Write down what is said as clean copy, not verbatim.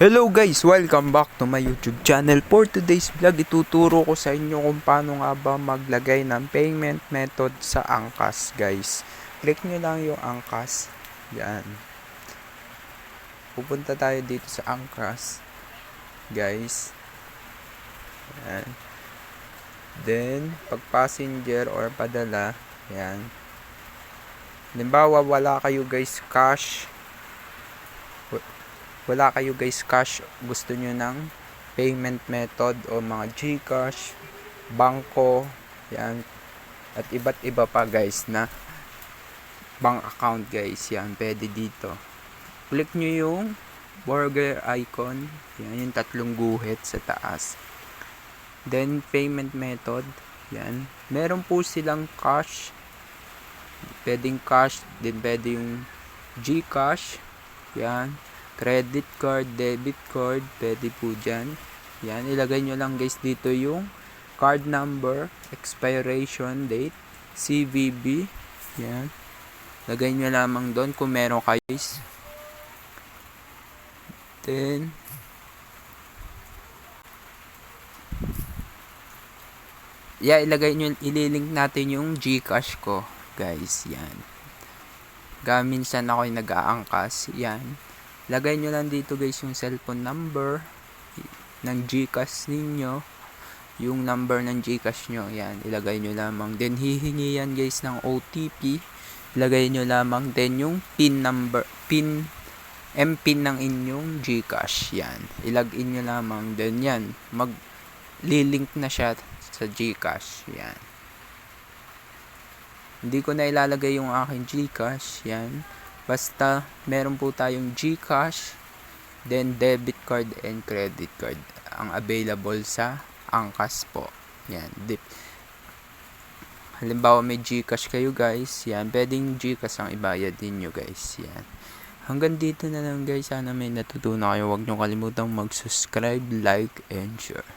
Hello guys! Welcome back to my YouTube channel. For today's vlog, ituturo ko sa inyo kung paano nga ba maglagay ng payment method sa Angkas guys. Click nyo lang yung Angkas. Yan. Pupunta tayo dito sa Angkas guys. Yan. Then, pag passenger or padala, yan. Halimbawa, wala kayo guys cash, gusto nyo ng payment method o mga GCash, bangko, yan, at iba't iba pa guys na bank account guys, yan, pwede dito. Click nyo yung burger icon, yan, yung tatlong guhit sa taas. Then, payment method, yan, meron po silang cash, pwedeng cash, din pwede yung GCash, yan, credit card, debit card, pwede po dyan. Yan, ilagay nyo lang guys dito yung card number, expiration date, CVV. Yan. Lagay nyo lamang doon kung meron kayo guys. Then, ililink natin yung GCash ko guys. Yan. Minsan ako'y nag-aangkas. Yan. Lagay nyo lang dito guys yung cellphone number ng GCash ninyo, yung number ng GCash nyo, yan, ilagay nyo lamang. Then hihingi yan guys ng OTP, ilagay nyo lamang. Then yung PIN number, MPIN ng inyong GCash, yan, ilagin nyo lamang. Then yan, maglilink na siya sa GCash, yan. Hindi ko na ilalagay yung aking GCash, yan. Basta meron po tayong GCash, then debit card and credit card ang available sa Angkas po. Yan. Halimbawa may GCash kayo guys, yan, pwedeng GCash ang ibayad ninyo guys. Yan. Hanggang dito na lang guys. Sana may natutunan kayo. Huwag nyo kalimutang mag-subscribe, like, and share.